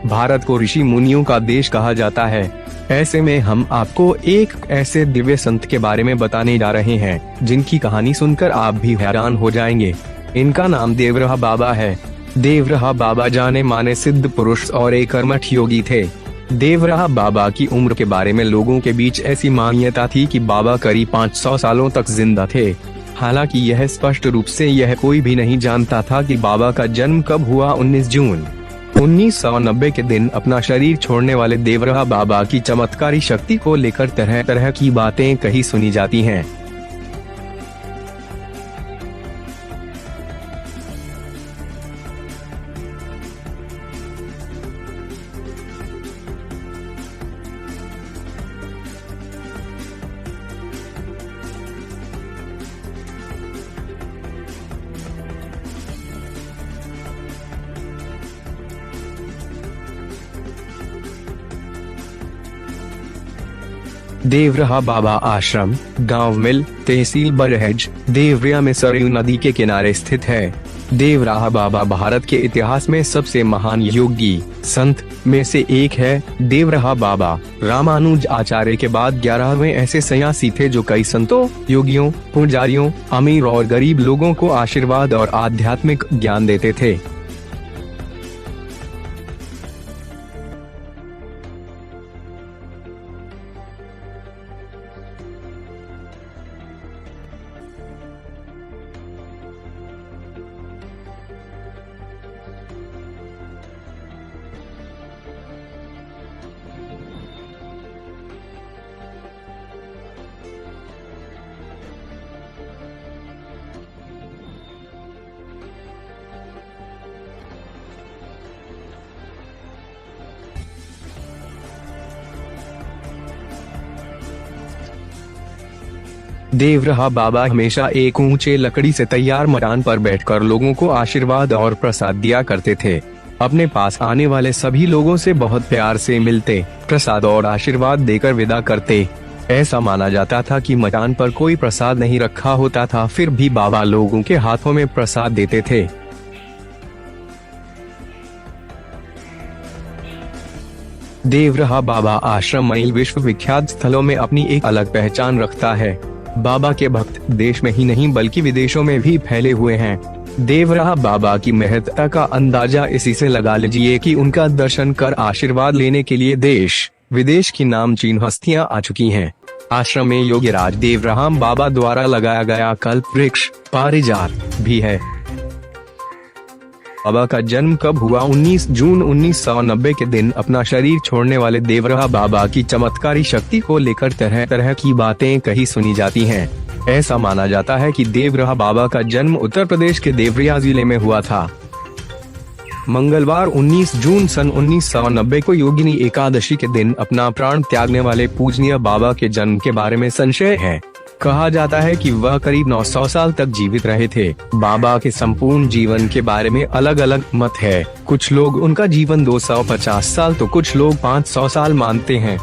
भारत को ऋषि मुनियों का देश कहा जाता है। ऐसे में हम आपको एक ऐसे दिव्य संत के बारे में बताने जा रहे हैं जिनकी कहानी सुनकर आप भी हैरान हो जाएंगे। इनका नाम देवरहा बाबा है। देवरहा बाबा जाने माने सिद्ध पुरुष और एक कर्मठ योगी थे। देवरहा बाबा की उम्र के बारे में लोगों के बीच ऐसी मान्यता थी कि बाबा करीब 500 सालों तक जिंदा थे। हालांकि यह स्पष्ट रूप से यह कोई भी नहीं जानता था कि बाबा का जन्म कब हुआ। 19 जून 1990 के दिन अपना शरीर छोड़ने वाले देवरहा बाबा की चमत्कारी शक्ति को लेकर तरह तरह की बातें कही सुनी जाती हैं। देवरहा बाबा आश्रम गांव मिल, तहसील बरहेज, देवरिया में सरयू नदी के किनारे स्थित है। देवरहा बाबा भारत के इतिहास में सबसे महान योगी संत में से एक है। देवरहा बाबा रामानुज आचार्य के बाद 11वें ऐसे सन्यासी थे जो कई संतों, योगियों, पुजारियों, अमीर और गरीब लोगों को आशीर्वाद और आध्यात्मिक ज्ञान देते थे। देवरहा बाबा हमेशा एक ऊंचे लकड़ी से तैयार मकान पर बैठकर लोगों को आशीर्वाद और प्रसाद दिया करते थे। अपने पास आने वाले सभी लोगों से बहुत प्यार से मिलते, प्रसाद और आशीर्वाद देकर विदा करते। ऐसा माना जाता था कि मकान पर कोई प्रसाद नहीं रखा होता था, फिर भी बाबा लोगों के हाथों में प्रसाद देते थे। देवरहा बाबा आश्रम कई विश्व विख्यात स्थलों में अपनी एक अलग पहचान रखता है। बाबा के भक्त देश में ही नहीं बल्कि विदेशों में भी फैले हुए हैं। देवरहा बाबा की महत्ता का अंदाजा इसी से लगा लीजिए कि उनका दर्शन कर आशीर्वाद लेने के लिए देश विदेश की नामचीन हस्तियां आ चुकी हैं। आश्रम में योगीराज देवरहा बाबा द्वारा लगाया गया कल्प वृक्ष पारिजात भी है। बाबा का जन्म कब हुआ? 19 जून 1990 के दिन अपना शरीर छोड़ने वाले देवरहा बाबा की चमत्कारी शक्ति को लेकर तरह तरह की बातें कही सुनी जाती हैं। ऐसा माना जाता है कि देवरहा बाबा का जन्म उत्तर प्रदेश के देवरिया जिले में हुआ था। मंगलवार 19 जून सन 1990 को योगिनी एकादशी के दिन अपना प्राण त्यागने वाले पूजनीय बाबा के जन्म के बारे में संशय है। कहा जाता है कि वह करीब 900 साल तक जीवित रहे थे। बाबा के संपूर्ण जीवन के बारे में अलग अलग मत है। कुछ लोग उनका जीवन 250 साल तो कुछ लोग 500 साल मानते हैं।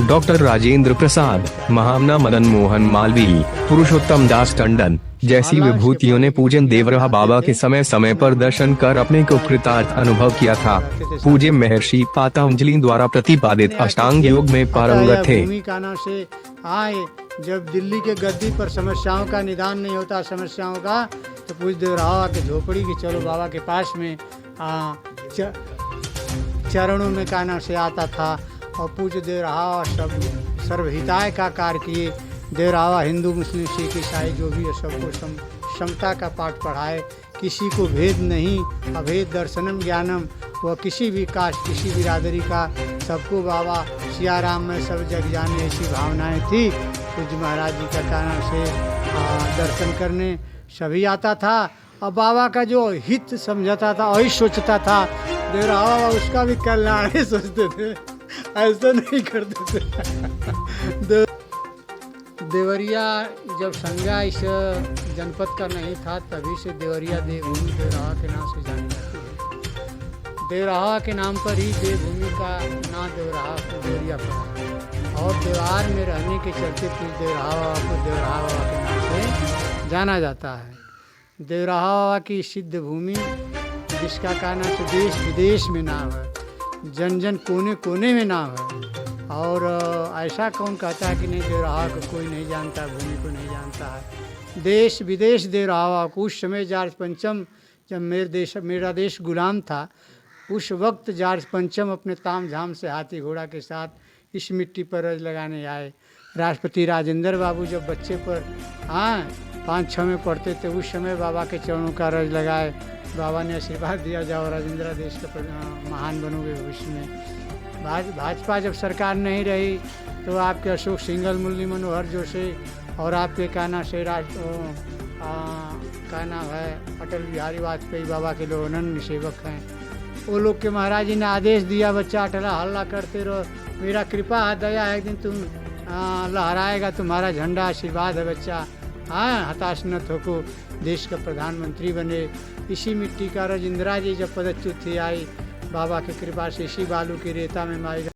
डॉक्टर राजेंद्र प्रसाद, महामना मदन मोहन मालवीय, पुरुषोत्तम दास टंडन जैसी विभूतियों ने पूजन देवरहा बाबा के समय समय पर दर्शन कर अपने को कृतार्थ अनुभव किया था। पूज्य महर्षि पतंजलि द्वारा प्रतिपादित अष्टांग योग में पारंगत थे। आए जब दिल्ली के गद्दी पर समस्याओं का निदान नहीं होता समस्याओं का, तो पूज्य देवरहा के झोपड़ी की चलो बाबा के पास में चरणों में काना से आता था और पूज्य देवरहा सब सर्वहिताय का कार्य किए। देवरहा हिंदू मुस्लिम सिख ईसाई जो भी है सबको समता का पाठ पढ़ाए। किसी को भेद नहीं, अभेद दर्शनम ज्ञानम। वह किसी भी कास्ट किसी बिरादरी का सबको बाबा सियाराम में सब जग जाने ऐसी भावनाएं थी। पूज्य महाराज जी का कहना से दर्शन करने सभी आता था और बाबा का जो हित समझता था वही सोचता था। देवरहा उसका भी कल्याण ही सोचते थे, ऐसा नहीं करते थे। देवरिया जब संज्ञा इस जनपद का नहीं था तभी से देवरिया देवभूमि देवरहा के नाम से जानी जाती है। देवरहा के नाम पर ही देवभूमि का नाम देवरिया पड़ा और देवार में रहने के चलते देवरहा बाबा को देवरहा बाबा के नाम से जाना जाता है। देवरहा बाबा की सिद्ध भूमि जिसका कहना तो देश विदेश में नाम है। जन जन कोने कोने में नाम है। और ऐसा कौन कहता है कि नहीं देवराहा को कोई नहीं जानता, भूमि को नहीं जानता है। देश विदेश देवराहा को उस समय जॉर्ज पंचम, जब मेरा देश गुलाम था, उस वक्त जॉर्ज पंचम अपने ताम झाम से हाथी घोड़ा के साथ इस मिट्टी पर रज लगाने आए। राष्ट्रपति राजेंद्र बाबू जब बच्चे पर 5-6 में पढ़ते थे, उस समय बाबा के चरणों का रज लगाए। बाबा ने आशीर्वाद दिया, जाओ राजेंद्र, देश का महान बनोगे भविष्य में। भाजपा जब सरकार नहीं रही तो आपके अशोक सिंघल, मुरली मनोहर जोशी और आपके क्या नाम है अटल बिहारी वाजपेयी बाबा के लोग अनन्य सेवक हैं। वो लोग के महाराज जी ने आदेश दिया, बच्चा अटला हल्ला करते रहो, मेरा कृपा है, दया है, एक दिन तुम लहराएगा तुम्हारा झंडा, आशीर्वाद है बच्चा, हताश न थोको, देश का प्रधानमंत्री बने। इसी मिट्टी का रज इंदिरा जी जब पदच्युत थी आई, बाबा की कृपा से इसी बालू की रेता में माई